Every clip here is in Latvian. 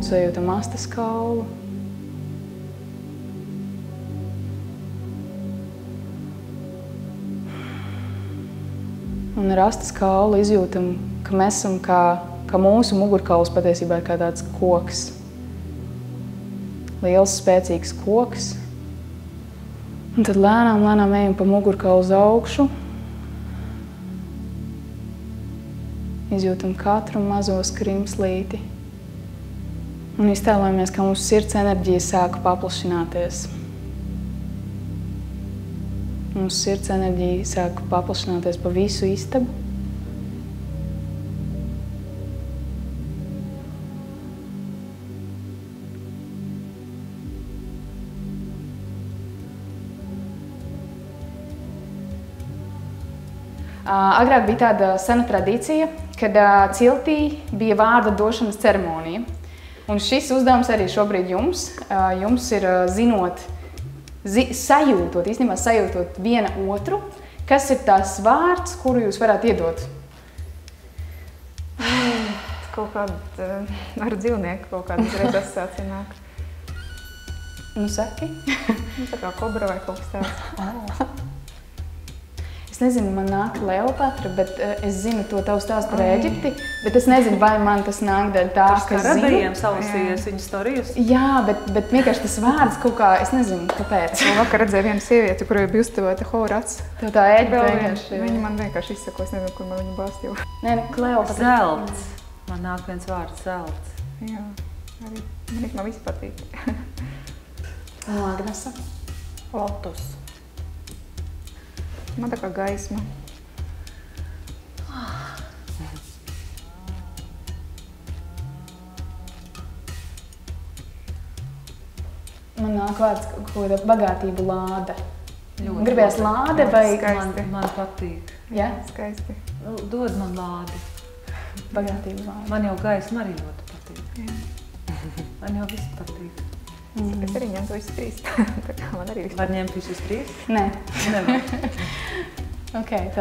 Sajūtam astes kaulu. Un ar astes kaulu izjūtam, ka mēs esam kā mūsu mugurkauls patiesībā ir kā tāds koks. Liels, spēcīgs koks. Un tad lēnām ejam pa mugurkaulu uz augšu. Izjūtam katru mazo skrimslīti. Un iztēlojamies, kā mūsu sirds enerģija sāk paplašināties. Mūsu sirds enerģija sāk paplašināties pa visu istabu. Agrāk bija tāda sena tradīcija, kad ciltī bija vārda došanas ceremonija. Un šis uzdevums arī šobrīd jums. Jums ir sajūtot viena otru, kas ir tās vārds, kuru jūs varētu iedot? Kaut kāda ar dzīvnieku kaut kāda uzreiz asociācija nāk. Nu, saki. Tā kā kobra vai kaut kas tāds. Es nezinu, man nāk Kleopatra, bet es zinu to tavu stāstu par Ēģipti, bet es nezinu, vai man tas nāk dēļ tā, ka es zinu. Radījiem salasījies viņu storijas? Jā, bet vienkārši tas vārds kaut kā, es nezinu, kāpēc. Vakar redzēju vienu sievieti, kurai bija uztevota Horats. Tev tā Ēģipte vienkārši. Viņa man vienkārši izsako, es nezinu, kur man viņa bāstīja. Nē, Kleopatra. Zelts. Man nāk viens vārds zelts. Jā, arī man viss patīk. Un Agnesa? Lotus. Man tā kā gaisma. Man nāk vārds kaut kāda bagātība lāde. Gribējās lāde vai... Man patīk. Jā? Skaisti. Dod man lādi. Bagātība lāde. Man jau gaisma arī ļoti patīk. Jā. Man jau viss patīk. Es arī ņemtu visu trīs. Tā kā man arī viss. Var ņemt visus trīs? Nē. Nevar.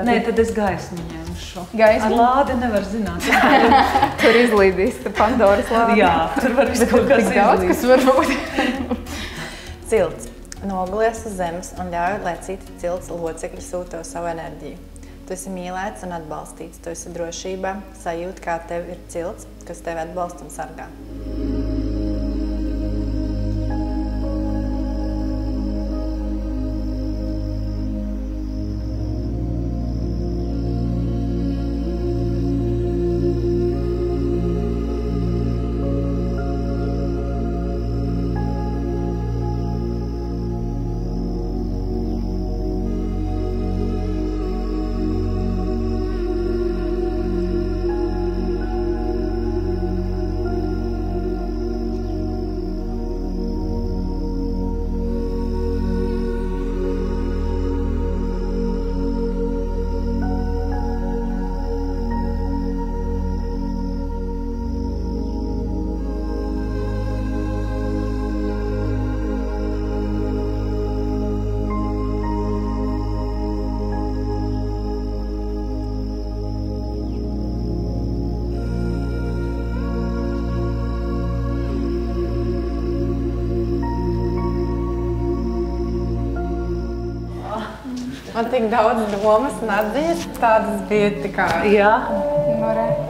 Nē, tad es gaismu ņemšu. Gaismu? Ar lādi nevar zināt. Tur izlīdīs Pandoras lādi. Jā, tur var visu kaut kas daudz, kas var būt. Cilts. Nogulies uz zemes un ļauj, lai citi cilts locekļi sūta tev savu enerģiju. Tu esi mīlēts un atbalstīts. Tu esi drošībā, sajūti, kā tev ir cilts, kas tevi atbalsta un sargā. Man tik daudz domas un atziņas, tādas bija tā kā... Jā.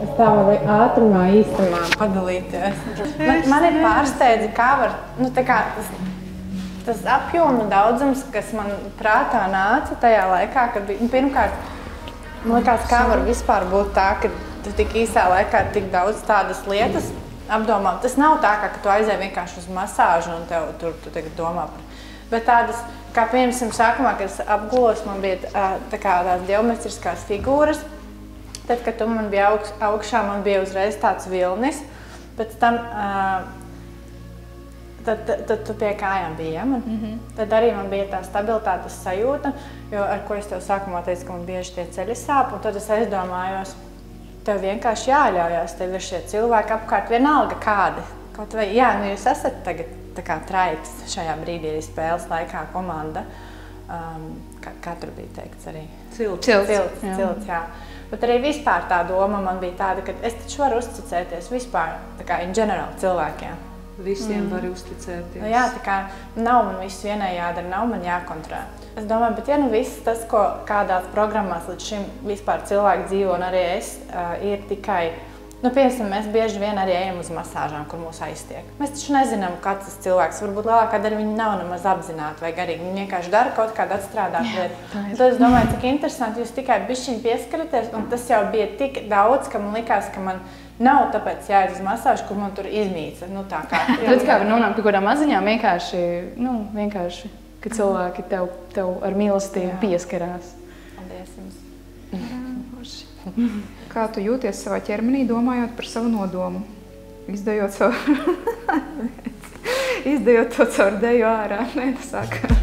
Es tā varu ātrumā, īstumā padalīties. Man ir pārsteidzi, kā var, tā kā tas apjoma daudzums, kas man prātā nāca tajā laikā, kad bija, pirmkārt, man likās, kā var vispār būt tā, ka tu tik īsā laikā ir tik daudz tādas lietas apdomā. Tas nav tā, ka tu aizēji vienkārši uz masāžu un tev tur tu tagad domā par... Bet tādas, kā piemēram, sākumā, kad es apgulos, man bija tās ģeometriskās figūras. Tad, kad tu man bija augšā, man bija uzreiz tāds vilnis. Pēc tam, tad tu pie kājām biji, ja? Tad arī man bija tā stabilitātes sajūta, jo ar ko es tev sākumā teicu, ka man bieži tie ceļi sāp, un tad es aizdomājos, tev vienkārši jāļaujās, tev ir šie cilvēki apkārt vienalga kādi. Kaut vai, jā, nu jūs esat tagad tā kā traiks šajā brīdī arī spēles laikā komanda, kā tur bija teikts arī? Cilts. Cilts, jā. Bet arī vispār tā doma man bija tāda, ka es taču varu uzticēties vispār, tā kā in general cilvēkiem. Visiem var uzticēties. Nu jā, tā kā nav man viss vienai jādara, nav man jākontrolē. Es domāju, bet ja nu viss tas, ko kādās programmās līdz šim vispār cilvēki dzīvo, un arī es, ir tikai, nu, piemēram, mēs bieži vien arī ejam uz masāžām, kur mūs aiztiek. Mēs taču nezinām, kāds tas cilvēks, varbūt lielākā daļa viņi nav nemaz apzināti vai garīgi, viņi vienkārši dara kaut kādu atstrādātu lietu. Tad es domāju, cik interesanti, jūs tikai bišķiņ pieskaraties, un tas jau bija tik daudz, ka man likās, ka man nav tāpēc jāiet uz masāžu, kur man tur izmīca, nu tā kā. Redz, kā var nonākt pie kādām maziņām, vienkārši, ka cilvēki tev ar mīlestību pieskarās. Paldies jums. Kā tu jūties savā ķermenī, domājot par savu nodomu? Izdejot to caur deju ārā, saka.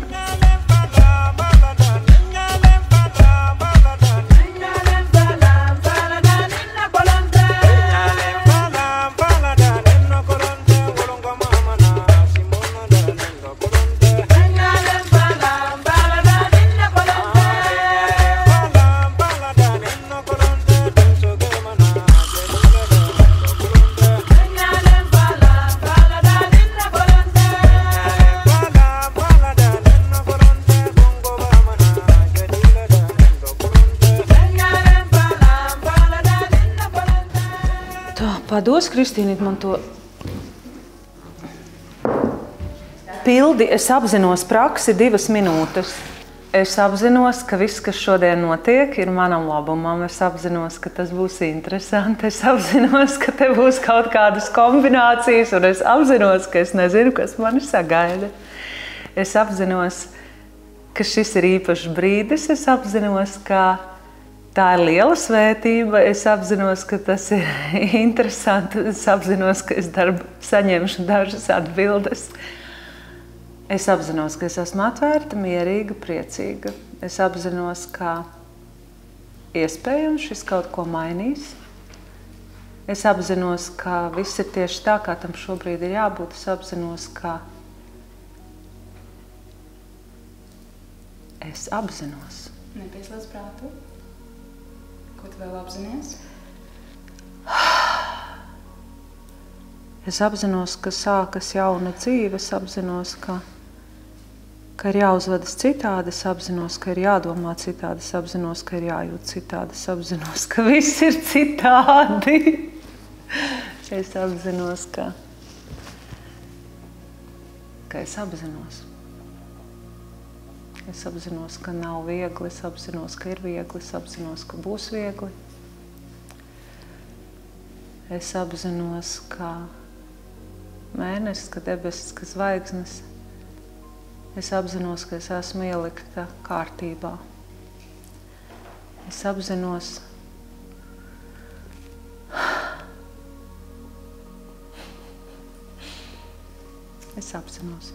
Pados, Kristīnīt, man to pildi. Es apzinos praksi 2 minūtes. Es apzinos, ka viss, kas šodien notiek, ir manam labumam. Es apzinos, ka tas būs interesanti. Es apzinos, ka te būs kaut kādas kombinācijas, un es apzinos, ka es nezinu, kas mani sagaida. Es apzinos, ka šis ir īpašs brīdis. Es apzinos, ka tā ir liela svētība, es apzinos, ka tas ir interesanti, es apzinos, ka es saņemšu dažas atbildes. Es apzinos, ka es esmu atvērta, mierīga, priecīga. Es apzinos, ka iespējams šis kaut ko mainīs. Es apzinos, ka viss ir tieši tā, kā tam šobrīd ir jābūt. Es apzinos, ka es apzinos. Nepieslēdz prātu. Ko tu vēl apzinies? Es apzinos, ka sākas jauna dzīve, es apzinos, ka ir jāuzvedas citādi, es apzinos, ka ir jādomā citādi, es apzinos, ka ir jājūt citādi, es apzinos, ka viss ir citādi. Es apzinos, ka es apzinos. Es apzinos, ka nav viegli, es apzinos, ka ir viegli, es apzinos, ka būs viegli. Es apzinos, ka mēnesis, ka debesis, ka zvaigznes. Es apzinos, ka es esmu ielikta kārtībā. Es apzinos, es apzinos.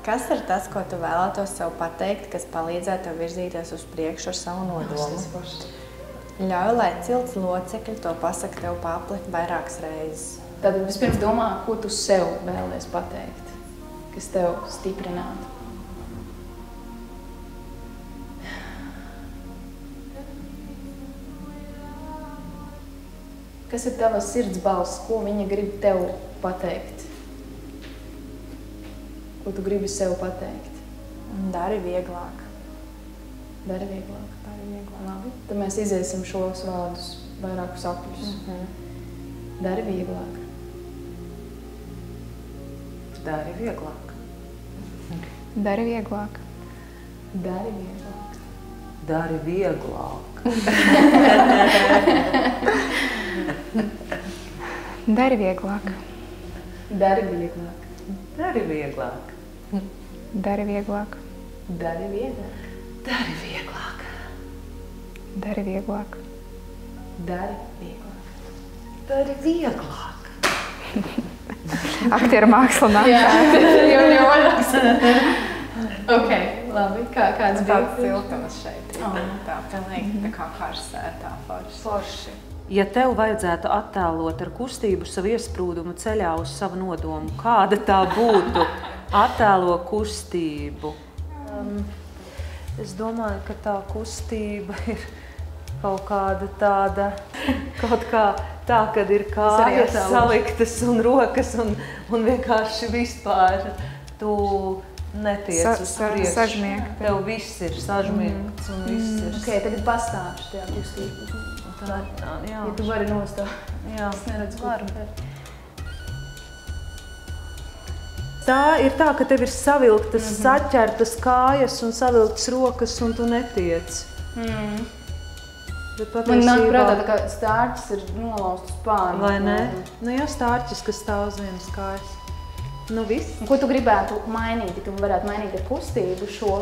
Kas ir tas, ko tu vēlētos sev pateikt, kas palīdzētu tev virzīties uz priekšu ar savu nodomu? Ļauj, lai cilts locekļi to pasaka tev pa apli vairākas reizes. Tad vispirms domā, ko tu sev vēlies pateikt, kas tev stiprinātu. Kas ir tava sirds balss, ko viņa grib tev pateikt? Ko tu gribi sev pateikt? Dari vieglāk. Dari vieglāk. Dari vieglāk. Labi. Tad mēs iziesim šos vārdus vairākus apļus. Dari vieglāk. Dari vieglāk. Dari vieglāk. Dari vieglāk. Dari vieglāk. Dari vieglāk. Dari vieglāk. Dari vieglāk. Dari vieglāk. Dari vieglāk. Dari vieglāk. Dari vieglāk. Dari vieglāk. Dari vieglāk. Aktieru mākslinieks. Jā, jau vairāks. Ok, labi. Kāds bija? Tāds siltums šeit. Tā pilnīgi tā kā karsētā forši. Forši. Ja tev vajadzētu attēlot ar kustību savu iesprūdumu ceļā uz savu nodomu, kāda tā būtu? Attēlo kustību. Es domāju, ka tā kustība ir kaut kāda tāda, kaut kā tā, kad ir kājas saliktas un rokas un vienkārši vispār tu netiec uz priekšu. Sažmiegt. Tev viss ir sažmiegts un viss ir. Ok, tagad pastāvši tajā kustībā. Jā. Ja tu vari nostāt. Jā, es neredzu, varu. Tā ir tā, ka tev ir savilktas, saķertas kājas un savilktas rokas un tu netiec. Bet man nāk prātā, tā kā stārķis ir nolaustas pāni. Vai ne? Nu jā, stārķis, kas stāv uz vienas kājas. Nu viss. Un ko tu gribētu mainīt, ja tu varētu mainīt ar kustību šo?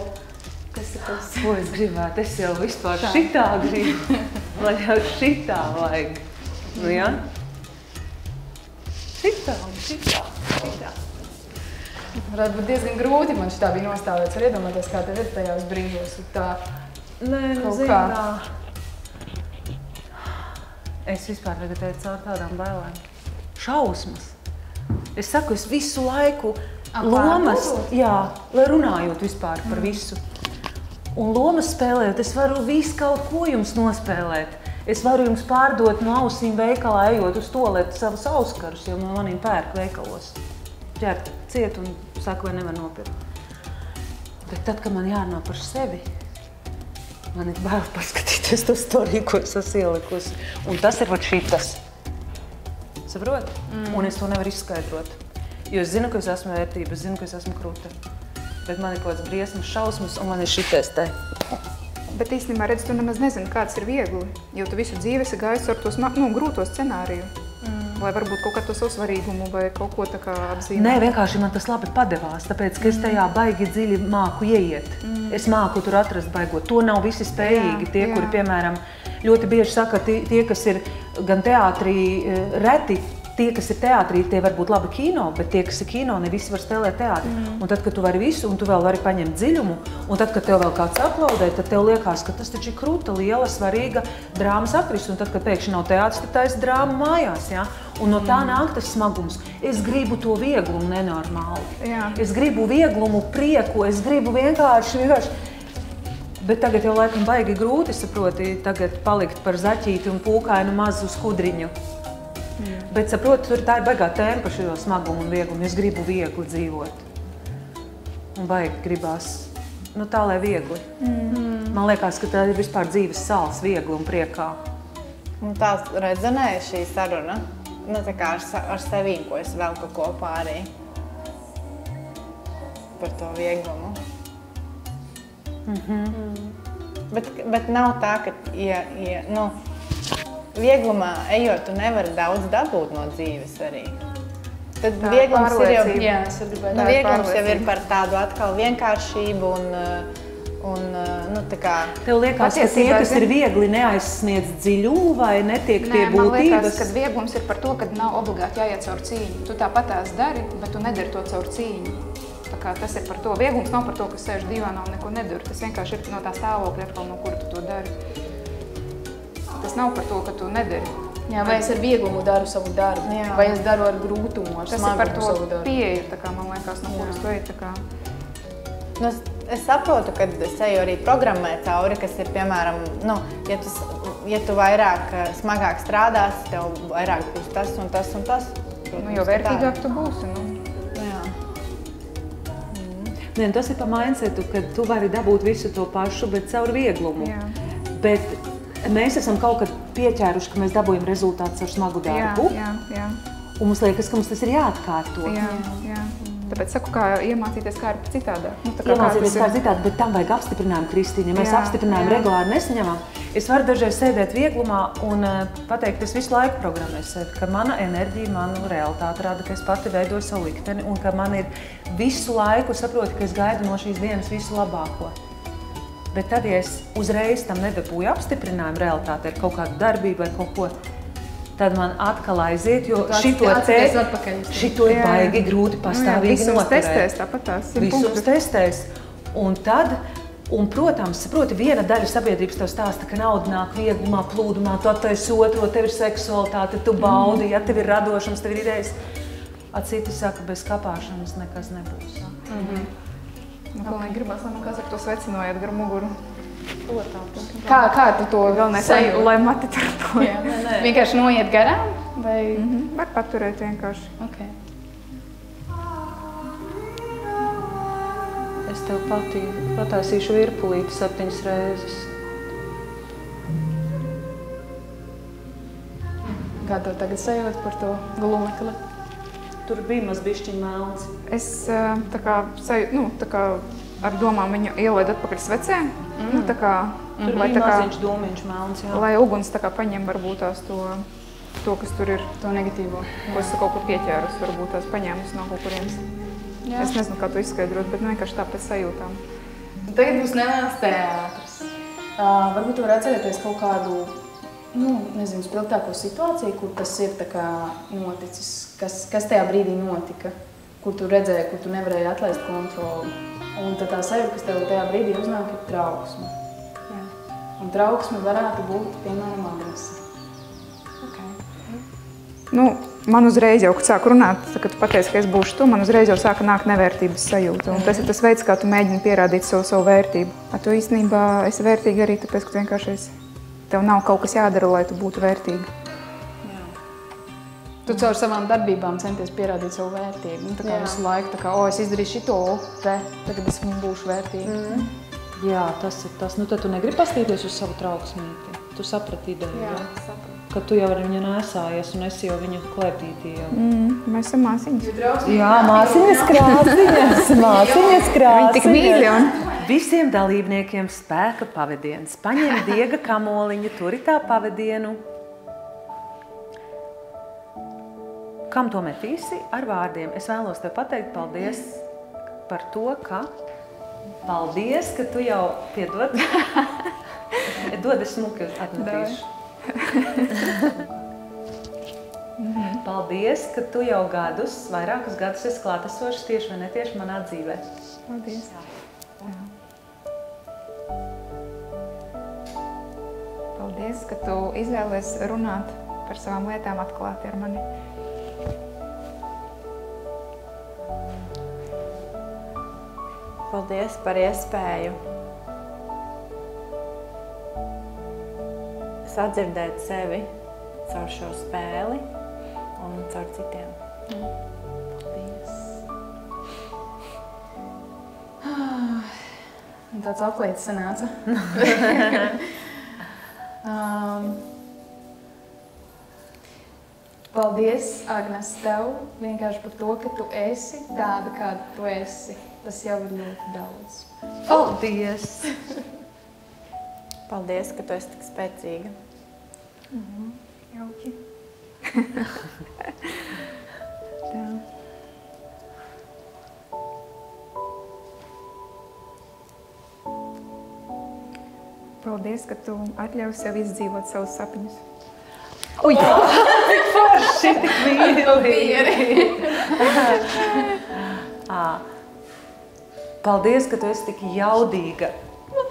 Kas ir tas? Ko es gribētu? Es jau vispār šitā gribu. Lai jau šitā vajag. Nu jā? Šitā un šitā. Varētu būt diezgan grūti, man šitā bija nostāvēts. Var iedomāties, kā tev ir tajās brīžos. Nē, nu zinā. Es vispār tagad eju caur tādām bailēm. Šausmas. Es saku, es visu laiku lomas, jā, lai runājot vispār par visu. Un lomas spēlējot, es varu visu kaut ko jums nospēlēt. Es varu jums pārdot no ausīm veikalā, ejot uz toaletu savus auskarus, jo man maniem pērk veikalos. Ķert ciet un saka, vai nevar nopirkt. Bet tad, kad man jārunā par sevi, man ir bail paskatīties to storiju, ko es esmu ielikusi. Un tas ir vat šitas. Saprot? Un es to nevaru izskaidrot. Jo es zinu, ka es esmu vērtība, es zinu, ka es esmu krūta. Bet man ir kaut kāds briesmas, šausmas, un man ir šitais te. Bet īstenībā, redz, tu nemaz nezini, kāds ir viegli, jo tu visu dzīvi esi gājis ar to grūto scenāriju. Vai varbūt kaut kā to savu svarīgumu vai kaut ko tā kā apzīmēt. Nē, vienkārši man tas labi padevās, tāpēc, ka es tajā baigi dziļi māku ieiet. Es māku tur atrast baigot. To nav visi spējīgi. Tie, kuri, piemēram, ļoti bieži saka, tie, kas ir gan teātrī reti, tie, kas ir teātrī, tie var būt labi kino, bet tie, kas ir kino, ne visi var spēlēt teātri. Un tad, kad tu vari visu, un tu vēl vari paņemt dziļumu, un tad, kad tev vēl kāds aplaudē, tad tev liekas, ka tas taču ir krūta, liela, svarīga drāmas aktrise. Un tad, kad pēkšņi nav teātris, tad taisa drāma mājās. Ja? Un no tā nāk tas smagums. Es gribu to vieglumu nenormāli. Jā. Es gribu vieglumu, prieku, es gribu vienkārši. Bet tagad jau laikam baigi grūti, saproti, tagad palikt par zaķīti un pūkainu mazu skudriņu. Bet saprotu, tur tā ir baigā tēma par šo smagumu un vieglumu. Es gribu viegli dzīvot. Un baigi gribās, nu tā, lai viegli. Man liekas, ka tā ir vispār dzīves sāls viegli un priekā. Un tā rezonēja šī saruna, nu tā kā ar sevīm, ko es velku kopā arī. Par to vieglumu. Bet nav tā, ka, nu, vieglumā ejot, tu nevari daudz dabūt no dzīves arī. Tad vieglums ir jau, vieglums jau ir par tādu atkal vienkāršību un nu tā kā... Tev liekas, ka tie, kas ir viegli, neaizsniedz dziļumu vai netiek pie būtības? Man liekas, ka vieglums ir par to, ka nav obligāti jāiet caur cīņu. Tu tāpatās dari, bet tu nedari to caur cīņu. Tā kā tas ir par to. Vieglums nav par to, ka sēž divānā un neko nedara. Tas vienkārši ir no tā stāvokļa atkal, no kura tu to dari. Tas nav par to, ka tu nedari. Jā, vai es ar vieglumu daru savu darbu, vai es daru ar grūtumu, ar smagumu savu darbu. Tas ir par to pieeja, tā kā man liekas, no kuras tu ej, tā kā... Nu, es saprotu, ka es eju arī programmē cauri, kas ir, piemēram, nu, ja tu vairāk smagāk strādāsi, tev vairāk būs tas un tas un tas. Nu, jo vērtīgāk tu būsi, nu. Jā. Nē, tas ir pa mindsetu, ka tu vari dabūt visu to pašu, bet caur vieglumu. Jā. Bet mēs esam kaut kad pieķēruši, ka mēs dabūjam rezultātus ar smagu darbu. Jā. Un mums liekas, ka mums tas ir jāatkārto. Jā. Tāpēc saku, kā iemācīties, kā ir citādāk. Nu, iemācīties kā citādāk, bet tam vajag apstiprinājumu, Kristīne. Ja mēs apstiprinājumu regulāri nesaņemam, es varu dažreiz sēdēt vieglumā un pateikt, es visu laiku programmēju sevi, ka mana enerģija, manu realitāti rada, ka es pati veidoju savu likteni un ka man ir visu laiku saproti, ka es gaidu no šīs dienas visu labāko. Bet tad, ja es uzreiz tam nedabūju apstiprinājumu realitāti ar kaut kādu darbību vai kaut ko, tad man atkal aiziet, jo šito ir baigi grūti pastāvīgi noturēt. Visums testēs, tāpat tās 100 Visums testēs. Un tad Un, protams, saproti, viena daļa sabiedrības tev stāsta, ka nauda nāk vieglumā, plūdumā, tu attaisi otro, tev ir seksualitāte, tu baudi, ja tev ir radošums, tev ir idejas. A citi saka, bez kapāšanas nekas nebūs. Galvenīgi gribas, lai man kāds ar to svecinojiet gar muguru. Kā tu to sajūti? Lai mati tur to. Vienkārši noiet garām? Vai? Var paturēt vienkārši. Okay. Es tev pataisīšu virpulīti 7 reizes. Kā tev tagad sajūt par to glumekli? Tur bija maz bišķiņ melns. Es tā kā ar domām viņu ielaidu atpakaļ svecē. Tā kā, tur bija maziņš dūmiņš melns, jā. Lai uguns tā kā paņem varbūt tās to, kas tur ir. To negatīvo. Ko es kaut kur pieķērus, varbūt tās paņēmus no kaut kurienes. Es nezinu, kā to izskaidrot, bet vienkārši tā pēc sajūtām. Tagad būs neliels teātris. Varbūt tu varētu atcerēties kaut kādu, nezinu, spilgtāko situāciju, kur tas ir tā kā noticis. Kas tajā brīdī notika, kur tu redzēji, kur tu nevarēji atlaist kontroli. Un tad tā sajūta, kas tev tajā brīdī uznāk, ir trauksme. Jā. Un trauksme varētu būt, piemēram, agresa. Man uzreiz jau, kad sāku runāt, kad tu pateici, ka es būšu tu, man uzreiz jau sāka nākt nevērtības sajūta. Un tas ir tas veids, kā tu mēģini pierādīt savu vērtību. Tu īstenībā esi vērtīga arī tāpēc, ka vienkārši tev nav kaut kas jādara, lai tu būtu vērtīga. Tu caur savām darbībām centies pierādīt savu vērtību. Tā kā visu laiku, es izdarīju šito, tagad es būšu vērtīga. Jā, tas ir tas. Tad tu negribi pastīties uz savu trauksmīti. Tu saprati ideju, jā? Sapratu. Ka tu jau ar viņu nesājies un esi jau viņu klēptītī jau. Mēs esam māsiņas. Jā, māsiņas krāsiņas. Viņi tik mīļi un... Visiem dalībniekiem spēka pavadiens. Paņem diega kamoliņu, turi tā pavadienu. Kam to metīsi? Ar vārdiem. Es vēlos tev pateikt paldies par to, ka... Paldies, ka tu jau piedod. Dod, es smuki atmetīšu. Paldies, ka tu jau vairākus gadus esi klātesošs tieši vai netieši manā dzīvē. Paldies. Paldies, ka tu izvēlies runāt par savām lietām atklāti ar mani. Paldies par iespēju sadzirdēt sevi caur šo spēli un caur citiem. Paldies. Tāds aplītis sanāca. Paldies, Agnes, tev vienkārši par to, ka tu esi tāda, kāda tu esi. Tas jau ir ļoti daudz. Paldies! Paldies, ka tu esi tik spēcīga. Jauki. Paldies, ka tu atļauj sev izdzīvot savus sapņus. Uj! Tik forši, tik mīļi! Paldies, ka tu esi tik jaudīga.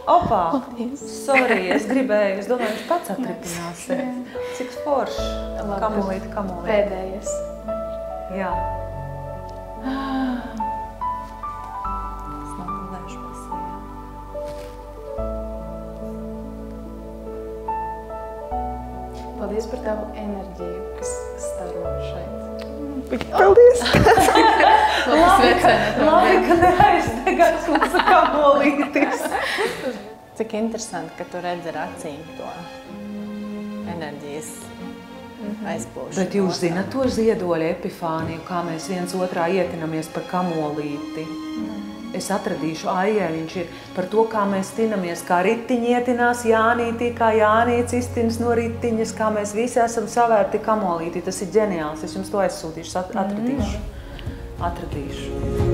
Opā! Sorry, es gribēju, es domāju, viņš pats atripinās. Cik forši. Kamolīti. Pēdējais. Jā. Es nogulēšu pasajā. Paldies par tavu enerģiju, kas staro šeit. Paldies! Labi, ka neaiztegās mūsu kamolītis. Cik interesanti, ka tu redzi ar acīm to enerģijas aizplūšanu. Bet jūs zināt to ziedoļu epifāniju, kā mēs viens otrā ietinamies par kamolīti? Es atradīšu Aijai, viņš ir par to, kā mēs tinamies, kā ritiņi ietinās Jānītī, kā Jānīts iztinas no ritiņas, kā mēs visi esam savērti kamolītī. Tas ir ģeniāls, es jums to aizsūtīšu, atradīšu.